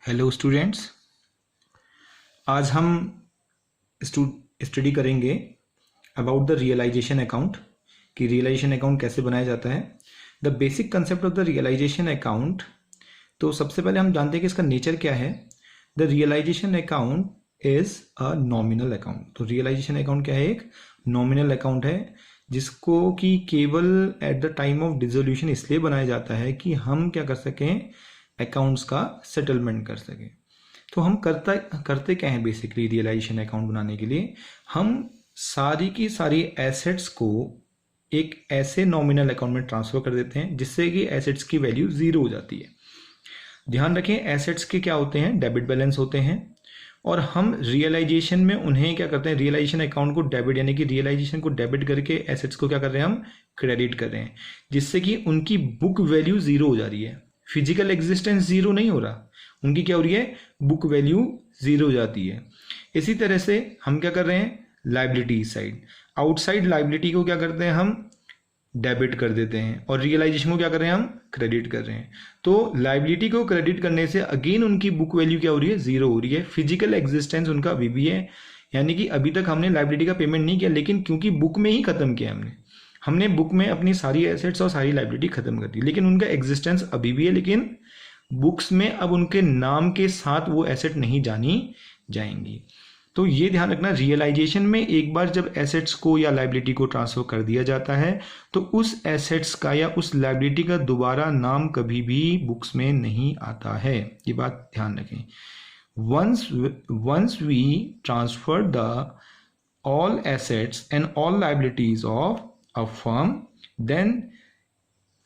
Hello students, आज हम study करेंगे अबाउट द रियलाइजेशन अकाउंट कि रियलाइजेशन अकाउंट कैसे बनाया जाता है। The basic concept of the realisation account. तो सबसे पहले हम जानते हैं कि इसका नेचर क्या है। The realisation account is a nominal account. तो रियलाइजेशन अकाउंट क्या है? एक नॉमिनल अकाउंट है जिसको कि केवल at the time of dissolution इसलिए बनाया जाता है कि हम क्या कर सकें, अकाउंट्स का सेटलमेंट कर सकें। तो हम करते क्या है बेसिकली रियलाइजेशन अकाउंट बनाने के लिए? हम सारी की सारी एसेट्स को एक ऐसे नॉमिनल अकाउंट में ट्रांसफर कर देते हैं जिससे कि एसेट्स की वैल्यू जीरो हो जाती है। ध्यान रखें, एसेट्स के क्या होते हैं? डेबिट बैलेंस होते हैं। और हम रियलाइजेशन में उन्हें क्या करते हैं, रियलाइजेशन अकाउंट को डेबिट यानी कि रियलाइजेशन को डेबिट करके एसेट्स को क्या कर रहे हैं, हम क्रेडिट कर रहे हैं, जिससे कि उनकी बुक वैल्यू जीरो हो जा रही है। फिजिकल एग्जिस्टेंस जीरो नहीं हो रहा, उनकी क्या हो रही है, बुक वैल्यू जीरो हो जाती है। इसी तरह से हम क्या कर रहे हैं, लाइबिलिटी साइड, आउटसाइड लाइबिलिटी को क्या करते हैं, हम डेबिट कर देते हैं और रियलाइजेशन को क्या कर रहे हैं, हम क्रेडिट कर रहे हैं। तो लाइबिलिटी को क्रेडिट करने से अगेन उनकी बुक वैल्यू क्या हो रही है, जीरो हो रही है। फिजिकल एग्जिस्टेंस उनका अभी भी है, यानी कि अभी तक हमने लाइबिलिटी का पेमेंट नहीं किया, लेकिन क्योंकि बुक में ही खत्म किया हमने बुक में अपनी सारी एसेट्स और सारी लाइबिलिटी खत्म कर दी, लेकिन उनका एग्जिस्टेंस अभी भी है, लेकिन बुक्स में अब उनके नाम के साथ वो एसेट नहीं जानी जाएंगी। तो ये ध्यान रखना, रियलाइजेशन में एक बार जब एसेट्स को या लाइबिलिटी को ट्रांसफर कर दिया जाता है तो उस एसेट्स का या उस लाइबिलिटी का दोबारा नाम कभी भी बुक्स में नहीं आता है। ये बात ध्यान रखें। once we transfer the all assets and all liabilities of a firm, then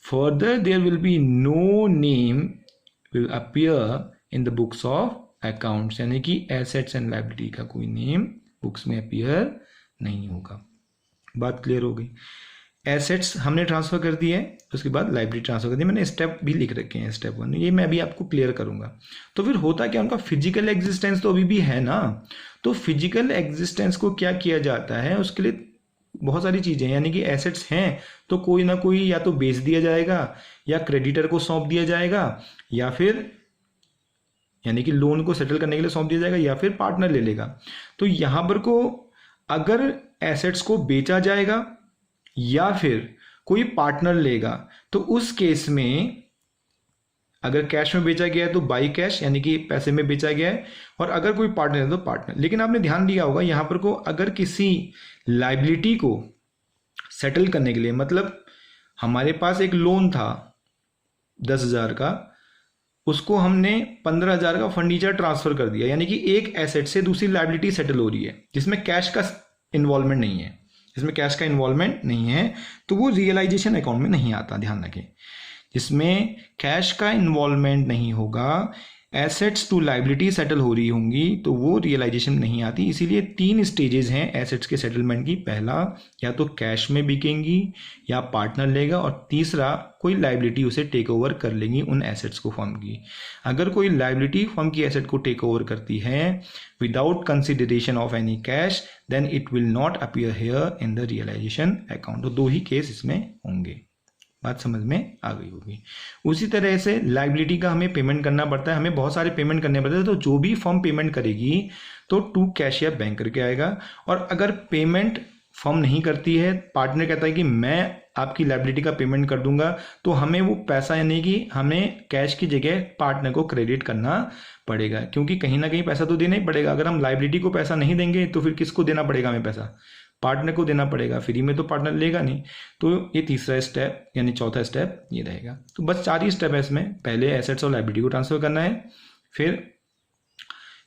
further there will be no name will appear in the books of accounts, यानी कि assets and liability का कोई नेम बुक्स में appear नहीं होगा। बात clear हो गई। एसेट्स हमने ट्रांसफर कर दी है, उसके बाद लाइबिलिटी ट्रांसफर कर दी। मैंने स्टेप भी लिख रखे हैं, स्टेप 1, ये मैं अभी आपको क्लियर करूंगा। तो फिर होता क्या, उनका फिजिकल एग्जिस्टेंस तो अभी भी है ना। तो फिजिकल एग्जिस्टेंस को क्या किया जाता है, उसके लिए बहुत सारी चीजें, यानी कि एसेट्स हैं तो कोई ना कोई या तो बेच दिया जाएगा या क्रेडिटर को सौंप दिया जाएगा, या फिर यानी कि लोन को सेटल करने के लिए सौंप दिया जाएगा, या फिर पार्टनर ले लेगा। तो यहां पर को अगर एसेट्स को बेचा जाएगा या फिर कोई पार्टनर लेगा, तो उस केस में अगर कैश में बेचा गया है तो बाई कैश यानी कि पैसे में बेचा गया है, और अगर कोई पार्टनर है तो पार्टनर। लेकिन आपने ध्यान दिया होगा यहां पर को अगर किसी लाइबिलिटी को सेटल करने के लिए, मतलब हमारे पास एक लोन था 10,000 का, उसको हमने 15,000 का फर्नीचर ट्रांसफर कर दिया, यानी कि एक एसेट से दूसरी लाइबिलिटी सेटल हो रही है जिसमें कैश का इन्वॉल्वमेंट नहीं है, तो वो रियलाइजेशन अकाउंट में नहीं आता। ध्यान रखें, जिसमें कैश का इन्वॉल्वमेंट नहीं होगा, एसेट्स टू लाइबिलिटी सेटल हो रही होंगी, तो वो रियलाइजेशन नहीं आती। इसीलिए 3 स्टेजेस हैं एसेट्स के सेटलमेंट की। पहला, या तो कैश में बिकेंगी या पार्टनर लेगा, और तीसरा कोई लाइबिलिटी उसे टेक ओवर कर लेंगी उन एसेट्स को फर्म की। अगर कोई लाइबिलिटी फर्म की एसेट को टेक ओवर करती है without consideration of any cash, then it will not appear here in the realisation account. तो 2 ही केस इसमें होंगे। बात समझ में आ गई होगी। उसी तरह से लाइबिलिटी का हमें पेमेंट करना पड़ता है, हमें बहुत सारे पेमेंट करने पड़ते हैं। तो जो भी फर्म पेमेंट करेगी तो टू कैश या बैंक करके आएगा, और अगर पेमेंट फर्म नहीं करती है, पार्टनर कहता है कि मैं आपकी लाइबिलिटी का पेमेंट कर दूंगा, तो हमें वो पैसा यानी कि हमें कैश की जगह पार्टनर को क्रेडिट करना पड़ेगा, क्योंकि कहीं ना कहीं पैसा तो देना ही पड़ेगा। अगर हम लाइबिलिटी को पैसा नहीं देंगे तो फिर किसको देना पड़ेगा, हमें पैसा पार्टनर को देना पड़ेगा, फ्री में तो पार्टनर लेगा नहीं। तो ये तीसरा स्टेप यानी चौथा स्टेप ये रहेगा। तो बस 4 ही स्टेप है इसमें। पहले एसेट्स और लाइबिलिटी को ट्रांसफर करना है, फिर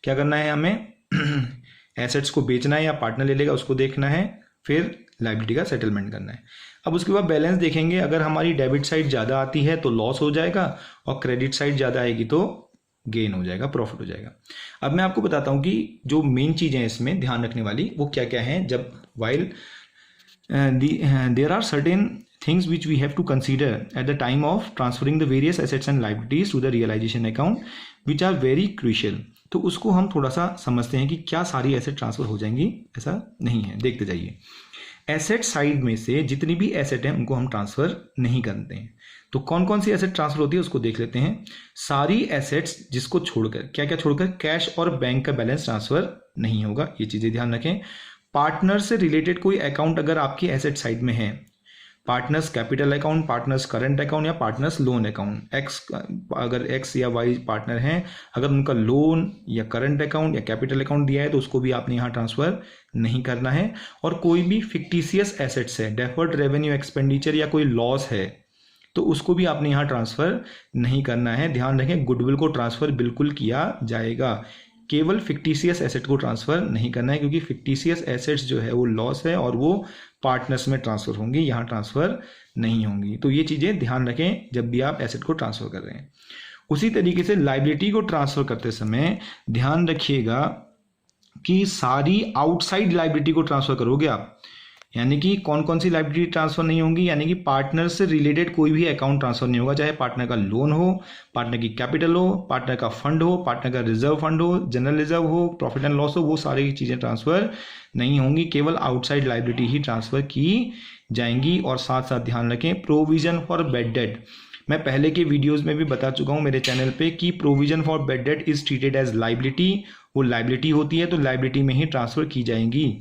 क्या करना है, हमें एसेट्स को बेचना है या पार्टनर ले लेगा उसको देखना है, फिर लाइबिलिटी का सेटलमेंट करना है। अब उसके बाद बैलेंस देखेंगे। अगर हमारी डेबिट साइड ज़्यादा आती है तो लॉस हो जाएगा, और क्रेडिट साइड ज़्यादा आएगी तो गेन हो जाएगा, प्रॉफिट हो जाएगा। अब मैं आपको बताता हूं कि जो मेन चीजें हैं इसमें ध्यान रखने वाली वो क्या क्या हैं। जब while there are certain things which we have to consider at the time of transferring the various assets and liabilities to the realization account which are very crucial। तो उसको हम थोड़ा सा समझते हैं कि क्या सारी एसेट ट्रांसफर हो जाएंगी, ऐसा नहीं है, देखते जाइए। एसेट साइड में से जितनी भी एसेट हैं उनको हम ट्रांसफर नहीं करते हैं। तो कौन कौन सी एसेट ट्रांसफर होती है उसको देख लेते हैं। सारी एसेट्स जिसको छोड़कर, क्या क्या छोड़कर, कैश और बैंक का बैलेंस ट्रांसफर नहीं होगा, ये चीजें ध्यान रखें। पार्टनर से रिलेटेड कोई अकाउंट अगर आपकी एसेट साइड में है, partners capital account, partners current account या पार्टनर्स लोन अकाउंट, अगर एक्स या वाई पार्टनर हैं, अगर उनका लोन या करंट अकाउंट या कैपिटल अकाउंट दिया है तो उसको भी आपने यहाँ ट्रांसफर नहीं करना है। और कोई भी फिक्टिशियस एसेट्स है, डेफर्ड रेवेन्यू एक्सपेंडिचर या कोई लॉस है तो उसको भी आपने यहाँ ट्रांसफर नहीं करना है। ध्यान रखें, गुडविल को ट्रांसफर बिल्कुल किया जाएगा, केवल फिक्टिशियस एसेट को ट्रांसफर नहीं करना है, क्योंकि फिक्टिशियस एसेट्स जो है वो लॉस है और वो पार्टनर्स में ट्रांसफर होंगी, यहाँ ट्रांसफर नहीं होंगी। तो ये चीजें ध्यान रखें जब भी आप एसेट को ट्रांसफर कर रहे हैं। उसी तरीके से लायबिलिटी को ट्रांसफर करते समय ध्यान रखिएगा कि सारी आउटसाइड लायबिलिटी को ट्रांसफर करोगे आप, यानी कि कौन कौन सी लायबिलिटी ट्रांसफर नहीं होंगी, यानी कि पार्टनर से रिलेटेड कोई भी अकाउंट ट्रांसफर नहीं होगा, चाहे पार्टनर का लोन हो, पार्टनर की कैपिटल हो, पार्टनर का फंड हो, पार्टनर का रिजर्व फंड हो, जनरल रिजर्व हो, प्रॉफिट एंड लॉस हो, वो सारी चीजें ट्रांसफर नहीं होंगी, केवल आउटसाइड लायबिलिटी ही ट्रांसफर की जाएंगी। और साथ साथ ध्यान रखें, प्रोविजन फॉर बैड डेट, मैं पहले के वीडियोस में भी बता चुका हूं मेरे चैनल पे कि provision for bad debt is treated as liability, वो लायबिलिटी होती है तो लायबिलिटी में ही ट्रांसफर की जाएंगी।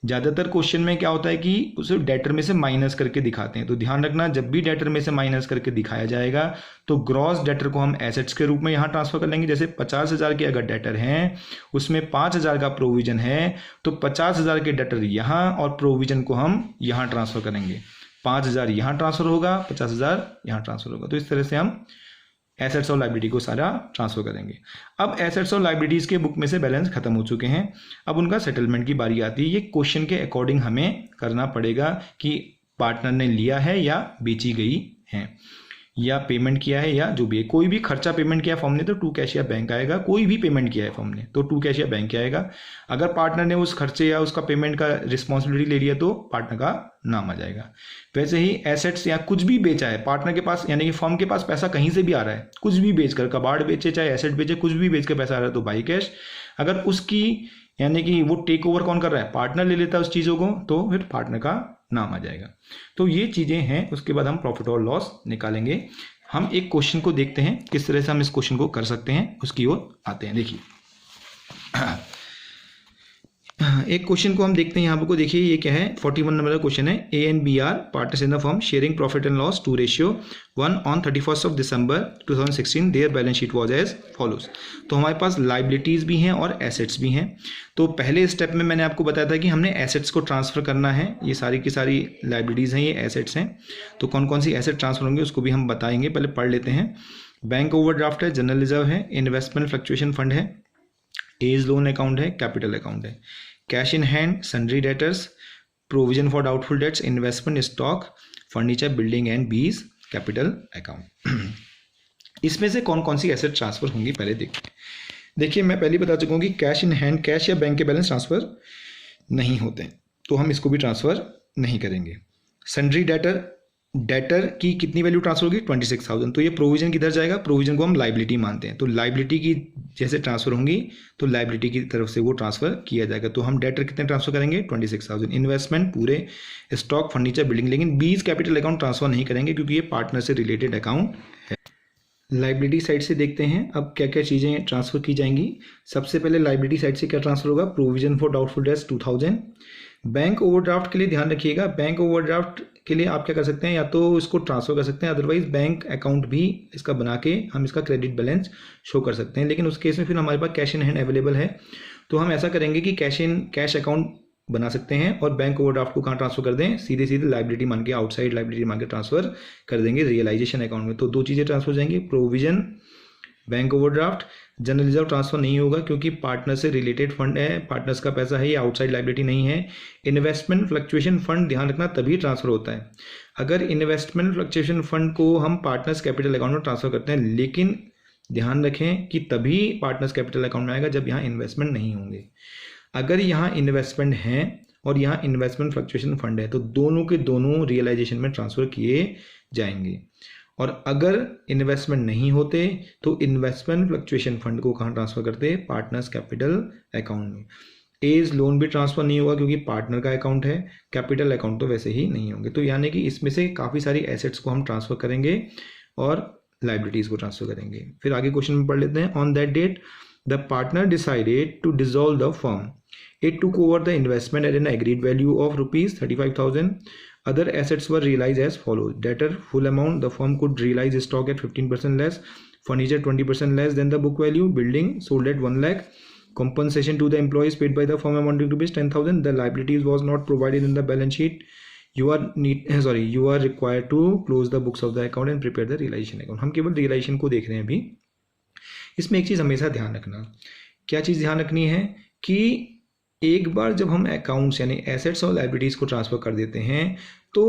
ज्यादातर क्वेश्चन में क्या होता है कि उसे डेटर में से माइनस करके दिखाते हैं, तो ध्यान रखना जब भी डेटर में से माइनस करके दिखाया जाएगा तो ग्रॉस डेटर को हम एसेट्स के रूप में यहाँ ट्रांसफर कर लेंगे। जैसे 50,000 के अगर डेटर हैं, उसमें 5,000 का प्रोविजन है, तो 50,000 के डेटर यहाँ और प्रोविजन को हम यहाँ ट्रांसफर करेंगे। 5,000 यहाँ ट्रांसफर होगा, 50,000 यहाँ ट्रांसफर होगा। तो इस तरह से हम एसेट्स और लायबिलिटी को सारा ट्रांसफर करेंगे। अब एसेट्स और लायबिलिटीज के बुक में से बैलेंस खत्म हो चुके हैं, अब उनका सेटलमेंट की बारी आती है। ये क्वेश्चन के अकॉर्डिंग हमें करना पड़ेगा कि पार्टनर ने लिया है या बेची गई है या पेमेंट किया है या जो भी है। कोई भी खर्चा पेमेंट किया फॉर्म ने तो टू कैश या बैंक आएगा, कोई भी पेमेंट किया है फॉर्म ने तो टू कैश या बैंक आएगा। अगर पार्टनर ने उस खर्चे या उसका पेमेंट का रिस्पॉन्सिबिलिटी ले लिया तो पार्टनर का नाम आ जाएगा। वैसे ही एसेट्स या कुछ भी बेचा है पार्टनर के पास, यानी कि फर्म के पास पैसा कहीं से भी आ रहा है, कुछ भी बेचकर, कबाड़ बेचे चाहे एसेट बेचे, कुछ भी बेच के पैसा आ रहा है तो बाई कैश। अगर उसकी यानी कि वो टेक ओवर कौन कर रहा है, पार्टनर ले लेता है उस चीजों को, तो फिर पार्टनर का नाम आ जाएगा। तो ये चीजें हैं। उसके बाद हम प्रॉफिट और लॉस निकालेंगे। हम एक क्वेश्चन को देखते हैं किस तरह से हम इस क्वेश्चन को कर सकते हैं, उसकी ओर आते हैं। देखिए एक क्वेश्चन को हम देखते हैं। यहाँ पर देखिए ये क्या है, 41 नंबर का क्वेश्चन है। A and B are partners in the firm sharing profit and loss 2:1 on 31 December 2016 their balance sheet was as follows. तो हमारे पास लाइबिलिटीज भी हैं और एसेट्स भी हैं। तो पहले स्टेप में मैंने आपको बताया था कि हमने एसेट्स को ट्रांसफर करना है। ये सारी की सारी लाइबिलिटीज हैं, ये एसेट्स हैं। तो कौन कौन सी एसेट ट्रांसफर होंगे उसको भी हम बताएंगे, पहले पढ़ लेते हैं। बैंक ओवरड्राफ्ट है, जनरल रिजर्व है, इन्वेस्टमेंट फ्लक्चुएशन फंड है, एज लोन अकाउंट है, कैपिटल अकाउंट है, cash in hand, sundry debtors, provision for doubtful debts, investment stock, furniture, building and बीज, कैपिटल अकाउंट। इसमें से कौन कौन सी एसेट ट्रांसफर होंगी पहले देखते हैं। देखिए मैं पहले बता चुका हूँ कि कैश इन हैंड, कैश या बैंक के बैलेंस ट्रांसफर नहीं होते, तो हम इसको भी ट्रांसफर नहीं करेंगे। सन्ड्री डेटर, डेटर की कितनी वैल्यू ट्रांसफर होगी, 26,000। तो ये प्रोविजन किधर जाएगा, प्रोविजन को हम लाइबिलिटी मानते हैं, तो लाइबिलिटी की जैसे ट्रांसफर होंगी तो लाइबिलिटी की तरफ से वो ट्रांसफर किया जाएगा। तो हम डेटर कितने ट्रांसफर करेंगे, 26,000। इन्वेस्टमेंट पूरे, स्टॉक, फर्नीचर, बिल्डिंग, लेकिन बीज कैपिटल अकाउंट ट्रांसफर नहीं करेंगे क्योंकि ये पार्टनर से रिलेटेड अकाउंट है। लाइबिलिटी साइड से देखते हैं अब क्या क्या चीज़ें ट्रांसफर की जाएंगी। सबसे पहले लाइबिलिटी साइड से क्या ट्रांसफर होगा, provision for doubtful debts 2,000। Bank overdraft के लिए ध्यान रखिएगा, बैंक ओवरड्राफ्ट के लिए आप क्या कर सकते हैं, या तो इसको ट्रांसफर कर सकते हैं, अदरवाइज बैंक अकाउंट भी इसका बना के हम इसका क्रेडिट बैलेंस शो कर सकते हैं। लेकिन उस केस में फिर हमारे पास कैश इन हैंड अवेलेबल है, तो हम ऐसा करेंगे कि कैश अकाउंट बना सकते हैं और बैंक ओवरड्राफ्ट को कहाँ ट्रांसफर कर दें, सीधे सीधे लाइबिलिटी मान के, आउटसाइड लाइबिलिटी मान के ट्रांसफर कर देंगे रियलाइजेशन अकाउंट में। तो दो चीज़ें ट्रांसफर हो जाएंगी, provision, bank overdraft. General reserve transfer नहीं होगा क्योंकि पार्टनर से रिलेटेड फंड है, पार्टनर्स का पैसा है, ये आउटसाइड लाइबिलिटी नहीं है। इन्वेस्टमेंट फ्लक्चुएशन फंड ध्यान रखना तभी ट्रांसफर होता है अगर इन्वेस्टमेंट फ्लक्चुएशन फंड को हम पार्टनर्स कैपिटल अकाउंट में ट्रांसफर करते हैं, लेकिन ध्यान रखें कि तभी पार्टनर्स कैपिटल अकाउंट में आएगा जब यहाँ इन्वेस्टमेंट नहीं होंगे। अगर यहाँ इन्वेस्टमेंट है और यहाँ इन्वेस्टमेंट फ्लक्चुएशन फंड है तो दोनों के दोनों रियलाइजेशन में ट्रांसफर किए जाएंगे। और अगर इन्वेस्टमेंट नहीं होते तो इन्वेस्टमेंट फ्लक्चुएशन फंड को कहाँ ट्रांसफर करते हैं, पार्टनर्स कैपिटल अकाउंट में। एज लोन भी ट्रांसफ़र नहीं होगा क्योंकि पार्टनर का अकाउंट है, कैपिटल अकाउंट तो वैसे ही नहीं होंगे। तो यानी कि इसमें से काफ़ी सारी एसेट्स को हम ट्रांसफ़र करेंगे और लाइबिलिटीज़ को ट्रांसफ़र करेंगे। फिर आगे क्वेश्चन में पढ़ लेते हैं। On that date the partner decided to dissolve the firm, it took over the investment at an agreed value of ₹35,000। Other assets were realized as follows: debtor full amount, the firm could realize stock at 15% less, furniture 20% less than the book value, building sold at 1 lakh, compensation to the employees paid by the firm amounting to ₹10,000. The liabilities was not provided in the balance sheet. You are required to close the books of the account and prepare the realization account. हम केवल realization को देख रहे हैं अभी। इसमें एक चीज़ हमेशा ध्यान रखना, क्या चीज़ ध्यान रखनी है कि एक बार जब हम अकाउंट्स यानी एसेट्स और लाइबिलिटीज़ को ट्रांसफ़र कर देते हैं तो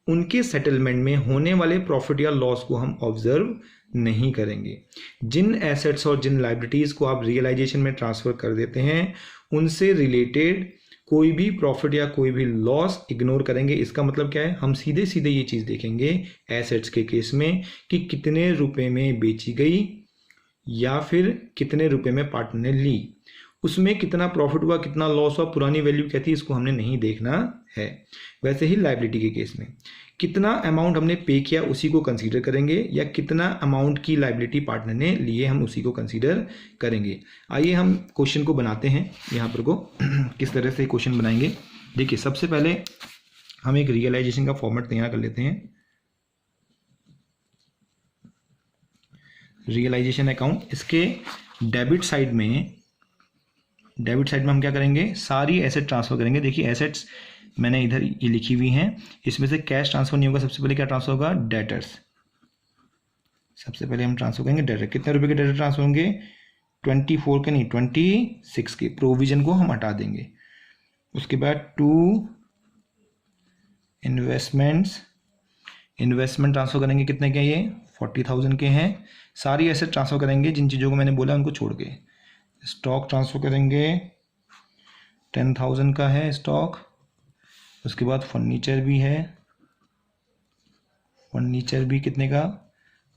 उनके सेटलमेंट में होने वाले प्रॉफिट या लॉस को हम ऑब्जर्व नहीं करेंगे। जिन एसेट्स और जिन लाइबिलिटीज़ को आप रियलाइजेशन में ट्रांसफ़र कर देते हैं उनसे रिलेटेड कोई भी प्रॉफिट या कोई भी लॉस इग्नोर करेंगे। इसका मतलब क्या है, हम सीधे सीधे ये चीज़ देखेंगे एसेट्स के केस में कि कितने रुपए में बेची गई या फिर कितने रुपए में पार्टनर ने ली, उसमें कितना प्रॉफिट हुआ, कितना लॉस हुआ, पुरानी वैल्यू क्या थी, इसको हमने नहीं देखना है। वैसे ही लाइबिलिटी के केस में कितना अमाउंट हमने पे किया उसी को कंसीडर करेंगे या कितना अमाउंट की लाइबिलिटी पार्टनर ने लिए हम उसी को कंसीडर करेंगे। आइए हम क्वेश्चन को बनाते हैं यहाँ पर को किस तरह से क्वेश्चन बनाएंगे। देखिए सबसे पहले हम एक रियलाइजेशन का फॉर्मेट तैयार कर लेते हैं। रियलाइजेशन अकाउंट, इसके डेबिट साइड में हम क्या करेंगे, सारी एसेट ट्रांसफर करेंगे। देखिए एसेट्स मैंने इधर ये लिखी हुई हैं, इसमें से कैश ट्रांसफर नहीं होगा। सबसे पहले क्या ट्रांसफर होगा, डेटर्स। सबसे पहले हम ट्रांसफर करेंगे डेटर। कितने रुपए के डेटर ट्रांसफर होंगे, 24 के नहीं 26 के। प्रोविजन को हम हटा देंगे। उसके बाद टू इन्वेस्टमेंट ट्रांसफर करेंगे। कितने के, ये 40,000 के हैं। सारी एसेट ट्रांसफर करेंगे जिन चीज़ों को मैंने बोला उनको छोड़ के। स्टॉक ट्रांसफर करेंगे, 10,000 का है स्टॉक। उसके बाद फर्नीचर भी है, फर्नीचर भी कितने का,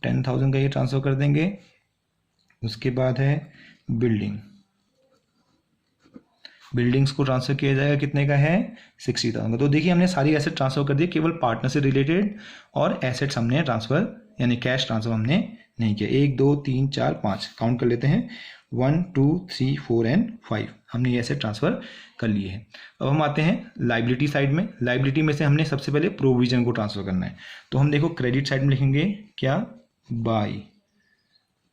10,000 का, ये ट्रांसफर कर देंगे। उसके बाद है बिल्डिंग्स को ट्रांसफर किया जाएगा, कितने का है, 60,000 का। तो देखिए हमने सारी एसेट ट्रांसफर कर दी, केवल पार्टनर से रिलेटेड और एसेट्स हमने ट्रांसफर यानी कैश ट्रांसफर हमने नहीं किया। 1 2 3 4 5 काउंट कर लेते हैं, 1 2 3 4 एंड 5 हमने ये एसेट ट्रांसफर कर लिए हैं। अब हम आते हैं लाइबिलिटी साइड में। लाइबिलिटी में से हमने सबसे पहले प्रोविजन को ट्रांसफर करना है। तो हम देखो क्रेडिट साइड में लिखेंगे क्या, by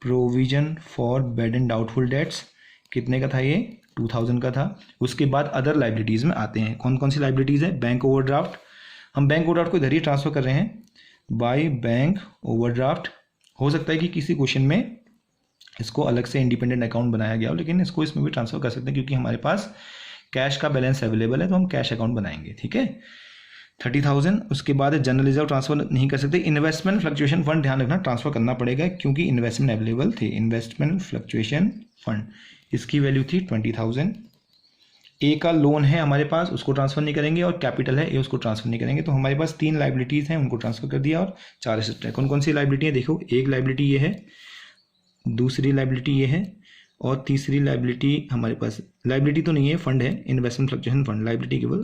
provision for bad and doubtful debts. कितने का था ये, 2,000 का था। उसके बाद अदर लाइबिलिटीज़ में आते हैं। कौन कौन सी लाइबिलिटीज़ है, बैंक ओवरड्राफ्ट। हम बैंक ओवरड्राफ्ट को इधर ही ट्रांसफर कर रहे हैं, बाय बैंक ओवरड्राफ्ट। हो सकता है कि किसी क्वेश्चन में इसको अलग से इंडिपेंडेंट अकाउंट बनाया गया हो, लेकिन इसको इसमें भी ट्रांसफर कर सकते हैं क्योंकि हमारे पास कैश का बैलेंस अवेलेबल है, तो हम कैश अकाउंट बनाएंगे। ठीक है, 30,000। उसके बाद जनरल रिजर्व ट्रांसफर नहीं कर सकते। इन्वेस्टमेंट फ्लक्चुएशन फंड ध्यान रखना ट्रांसफर करना पड़ेगा क्योंकि इन्वेस्टमेंट अवेलेबल थे। इन्वेस्टमेंट फ्लक्चुएशन फंड, इसकी वैल्यू थी 20,000। ए का लोन है हमारे पास, उसको ट्रांसफर नहीं करेंगे, और कैपिटल है ए, उसको ट्रांसफर नहीं करेंगे। तो हमारे पास 3 लाइबिलिटीज़ हैं, उनको ट्रांसफर कर दिया, और 4 एसेट है। कौन कौन सी लाइबिलिटी है, देखो, एक लाइबिलिटी ये है, दूसरी लाइबिलिटी ये है, और तीसरी लाइबिलिटी हमारे पास लाइबिलिटी तो नहीं है, फंड है, इन्वेस्टमेंट फ्लक्चुएशन फंड। लाइबिलिटी केवल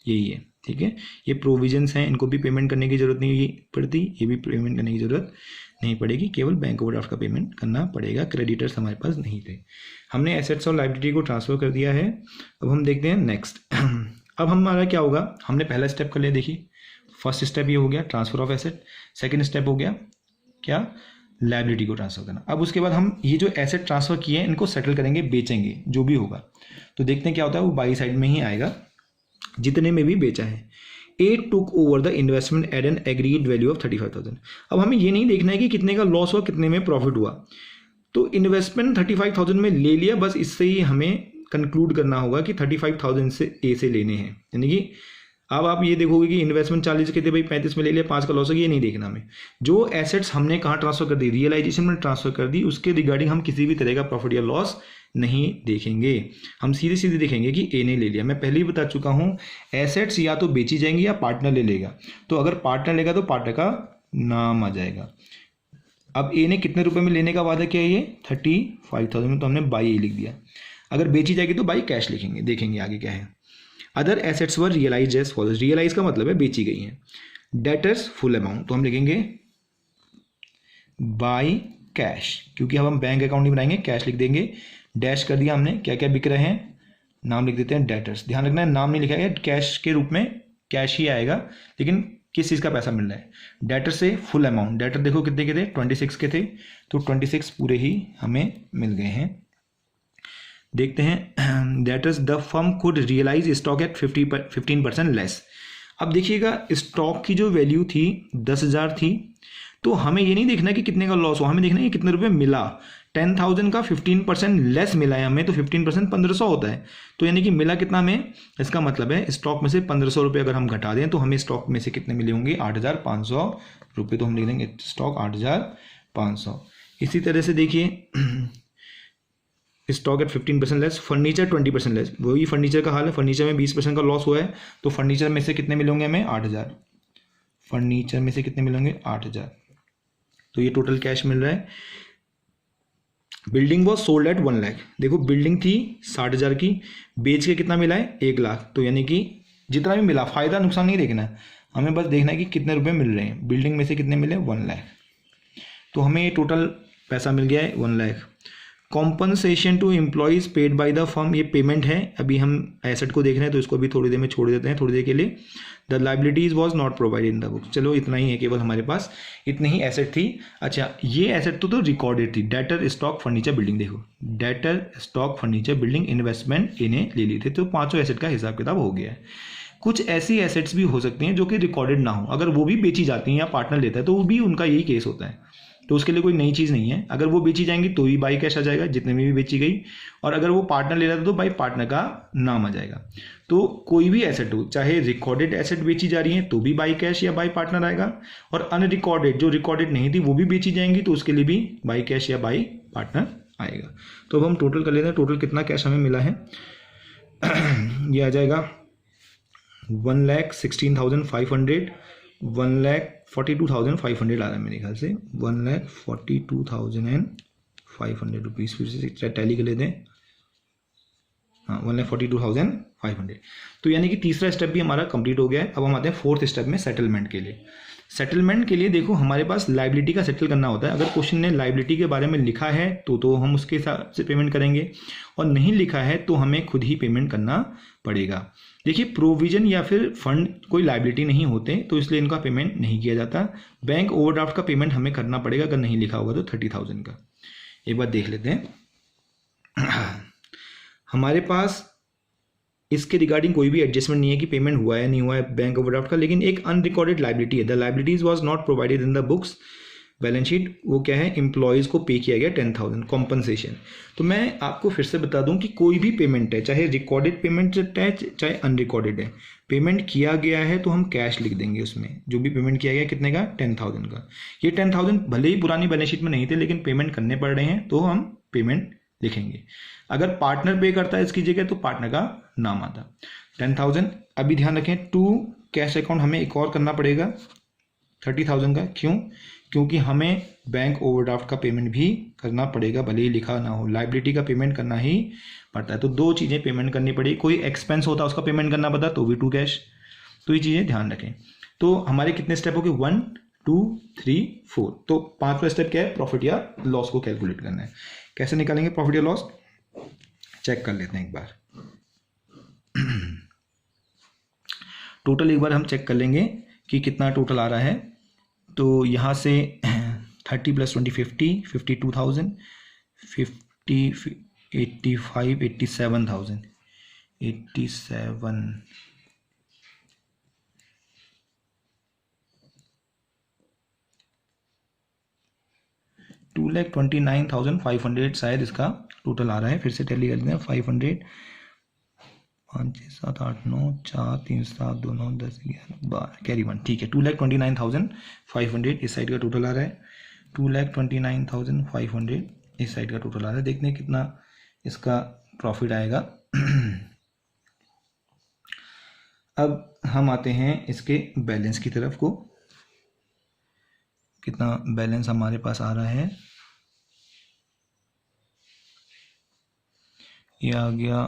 यही है। ठीक है, ये प्रोविजंस हैं, इनको भी पेमेंट करने की जरूरत नहीं पड़ती, ये भी पेमेंट करने की जरूरत नहीं पड़ेगी, केवल बैंक ओवरड्राफ्ट का पेमेंट करना पड़ेगा। क्रेडिटर्स हमारे पास नहीं थे। हमने एसेट्स और लाइबिलिटी को ट्रांसफर कर दिया है। अब हम देखते हैं नेक्स्ट। अब हमारा क्या होगा, हमने पहला स्टेप कर लिया। देखिए फर्स्ट स्टेप ये हो गया transfer of asset. Second step हो गया क्या, लाइबिलिटी को ट्रांसफर करना। अब उसके बाद हम ये जो एसेट ट्रांसफर किए हैं इनको सेटल करेंगे, बेचेंगे, जो भी होगा। तो देखते हैं क्या होता है, वो बाई साइड में ही आएगा, जितने में भी बेचा है। A took over the investment at an agreed value of 35,000। अब हमें ये नहीं देखना है कि कितने का लॉस हुआ, कितने में प्रॉफिट हुआ। तो इन्वेस्टमेंट 35,000 में ले लिया, बस इससे ही हमें कंक्लूड करना होगा कि 35,000 से ए से लेने हैं। यानी कि अब आप ये देखोगे कि इन्वेस्टमेंट 40 के थे भाई, 35 में ले लिया, 5 का लॉस हो गया, ये नहीं देखना हमें। जो एसेट्स हमने कहाँ ट्रांसफर कर दी, रियलाइजेशन में ट्रांसफर कर दी, उसके रिगार्डिंग हम किसी भी तरह का प्रॉफिट या लॉस नहीं देखेंगे। हम सीधे सीधे देखेंगे कि ए ने ले लिया। मैं पहले ही बता चुका हूँ, एसेट्स या तो बेची जाएंगी या पार्टनर ले लेगा। तो अगर पार्टनर लेगा तो पार्टनर का नाम आ जाएगा। अब ए ने कितने रुपए में लेने का वादा किया, ये 35,000 में, तो हमने बाई ए लिख दिया। अगर बेची जाएगी तो बाई कैश लिखेंगे, देखेंगे आगे क्या है। अदर एसेट्स वर रियलाइज एज फॉलोज, रियलाइज का मतलब है बेची गई है। डेटर्स फुल अमाउंट, तो हम लिखेंगे बाई कैश, क्योंकि अब हम बैंक अकाउंट नहीं बनाएंगे, कैश लिख देंगे। डैश कर दिया हमने, क्या क्या बिक रहे हैं, नाम लिख देते हैं डेटर्स। ध्यान रखना है नाम नहीं लिखा गया, कैश के रूप में कैश ही आएगा, लेकिन किस चीज़ का पैसा मिल रहा है। डेटर से फुल अमाउंट, डेटर देखो कितने के थे, 26 के थे, तो 26 पूरे ही हमें मिल गए हैं। देखते हैं debtors the firm could realise stock at 15% less. अब देखिएगा स्टॉक की जो वैल्यू थी 10,000 थी, तो हमें ये नहीं देखना कि कितने का लॉस हुआ, हमें देखना है कि कितने रुपए मिला। 10,000 का 15% लेस मिला है हमें, तो 15% 1500 होता है, तो यानी कि मिला कितना हमें, इसका मतलब है स्टॉक में से 1500 रुपये अगर हम घटा दें तो हमें स्टॉक में से कितने मिले होंगे, 8,500 रुपये। तो हम लिख देंगे स्टॉक 8,500। इसी तरह से देखिए stock at 15% less, furniture 20% less, वही फर्नीचर का हाल है, फर्नीचर में 20% का लॉस हुआ है, तो फर्नीचर में से कितने मिलेंगे हमें, 8,000। फर्नीचर में से कितने मिलेंगे, 8,000, तो ये टोटल कैश मिल रहा है। Building was sold at 1 lakh, देखो बिल्डिंग थी 60,000 की, बेच के कितना मिला है, 1 लाख, तो यानी कि जितना भी मिला, फायदा नुकसान नहीं देखना है, हमें बस देखना है कि कितने रुपए मिल रहे हैं। बिल्डिंग में से कितने मिले, 1 लाख, तो हमें ये टोटल पैसा मिल गया है 1 lakh. Compensation to employees paid by the firm, ये पेमेंट है, अभी हम एसेट को देख रहे हैं तो इसको अभी थोड़ी देर में छोड़ देते हैं, थोड़ी देर के लिए। The liabilities was not provided in the book, चलो इतना ही है, केवल हमारे पास इतनी ही एसेट थी। अच्छा ये एसेट तो रिकॉर्डेड थी, डेटर स्टॉक फर्नीचर बिल्डिंग, देखो debtor stock furniture building investment इन्हें ले ली थी, तो 5 एसेट का हिसाब किताब हो गया है। कुछ ऐसी एसेट्स भी हो सकती हैं जो कि रिकॉर्डेड ना हो, अगर वो भी बेची जाती हैं या पार्टनर लेता है तो वो भी उनका यही केस होता है, तो उसके लिए कोई नई चीज़ नहीं है। अगर वो बेची जाएंगी तो ही बाई कैश आ जाएगा, जितने में भी बेची गई, और अगर वो पार्टनर ले रहा था तो बाई पार्टनर का नाम आ जाएगा। तो कोई भी एसेट हो, चाहे रिकॉर्डेड एसेट बेची जा रही है तो भी बाई कैश या बाई पार्टनर आएगा, और अनरिकॉर्डेड जो रिकॉर्डेड नहीं थी वो भी बेची जाएंगी तो उसके लिए भी बाई कैश या बाई पार्टनर आएगा। तो अब हम टोटल कर लेते हैं, टोटल कितना कैश हमें मिला है ये आ जाएगा 1,16,500, 1,42,500 आ रहा है मेरे ख्याल से, 1,42,500 रुपीज़, फिर से टैली कर लेते हैं, हाँ 1,42,500। तो यानी कि तीसरा स्टेप भी हमारा कंप्लीट हो गया है। अब हम आते हैं फोर्थ स्टेप में, सेटलमेंट के लिए। सेटलमेंट के लिए देखो हमारे पास लाइबिलिटी का सेटल करना होता है। अगर क्वेश्चन ने लाइबिलिटी के बारे में लिखा है तो हम उसके हिसाब से पेमेंट करेंगे, और नहीं लिखा है तो हमें खुद ही पेमेंट करना पड़ेगा। देखिए प्रोविजन या फिर फंड कोई लाइबिलिटी नहीं होते, तो इसलिए इनका पेमेंट नहीं किया जाता। बैंक ओवरड्राफ्ट का पेमेंट हमें करना पड़ेगा, अगर नहीं लिखा होगा तो 30,000 का। एक बार देख लेते हैं हमारे पास इसके रिगार्डिंग कोई भी एडजस्टमेंट नहीं है कि पेमेंट हुआ है नहीं हुआ है बैंक ओवरड्राफ्ट का, लेकिन एक अनरिकॉर्डेड लाइबिलिटी है, the liabilities was not provided in the books balance sheet. वो क्या है, एम्प्लॉयज़ को पे किया गया 10,000 कॉम्पनसेशन। तो मैं आपको फिर से बता दूं कि कोई भी पेमेंट है, चाहे रिकॉर्डेड पेमेंट है चाहे अनरिकॉर्डेड है, पेमेंट किया गया है तो हम कैश लिख देंगे उसमें। जो भी पेमेंट किया गया कितने का, 10,000 का। ये 10,000 भले ही पुरानी बैलेंस शीट में नहीं थे, लेकिन पेमेंट करने पड़ रहे हैं तो हम पेमेंट लिखेंगे। अगर पार्टनर पे करता है इसकी जगह तो पार्टनर का नाम आता। 10,000, अभी ध्यान रखें टू कैश अकाउंट हमें एक और करना पड़ेगा 30,000 का। क्यों, क्योंकि हमें बैंक ओवरड्राफ्ट का पेमेंट भी करना पड़ेगा, भले ही लिखा ना हो, लाइबिलिटी का पेमेंट करना ही पड़ता है। तो 2 चीज़ें पेमेंट करनी पड़ेगी, कोई एक्सपेंस होता है उसका पेमेंट करना पड़ता तो भी टू कैश। तो ये चीज़ें ध्यान रखें। तो हमारे कितने स्टेप हो गए, 1 2 3 4। तो 5वां स्टेप क्या है, प्रॉफिट या लॉस को कैलकुलेट करना है। कैसे निकालेंगे प्रॉफिट या लॉस, चेक कर लेते हैं एक बार। टोटल एक बार हम चेक कर लेंगे कि कितना टोटल आ रहा है। तो यहाँ से 30 + 20 50, 52,000, 50 85 87,000, 87 2,29,500 शायद इसका टोटल आ रहा है। फिर से टैली कर देते हैं, 500 5 6 7 8 9 4 3 7 2 9 10 11 12 कैरी 1, ठीक है। 2,29,500 इस साइड का टोटल आ रहा है, 2,29,500 इस साइड का टोटल आ रहा है। देखते हैं कितना इसका प्रॉफिट आएगा। अब हम आते हैं इसके बैलेंस की तरफ को, कितना बैलेंस हमारे पास आ रहा है। ये आ गया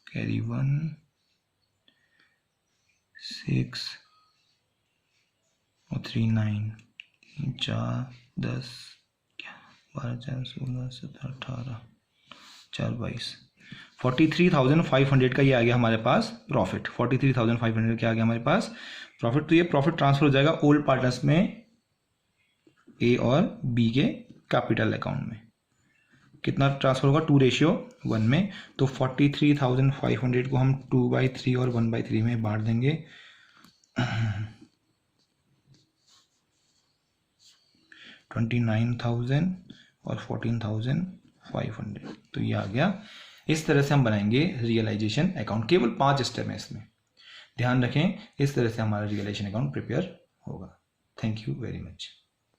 कैरी 1 6 और 3 9 4 10 12 4 16 17 18 4 22 43,500 का ये आ गया हमारे पास प्रॉफिट। 43,500 क्या आ गया हमारे पास प्रॉफिट। तो ये प्रॉफिट ट्रांसफर हो जाएगा ओल्ड पार्टनर्स में ए और बी के कैपिटल अकाउंट में। कितना ट्रांसफर होगा 2:1 में। तो 43,500 को हम 2/3 और 1/3 में बांट देंगे। 29,000 और 14,500। तो ये आ गया। इस तरह से हम बनाएंगे रियलाइजेशन अकाउंट। केवल 5 स्टेप है इसमें, ध्यान रखें। इस तरह से हमारा रियलाइजेशन अकाउंट प्रिपेयर होगा। Thank you very much.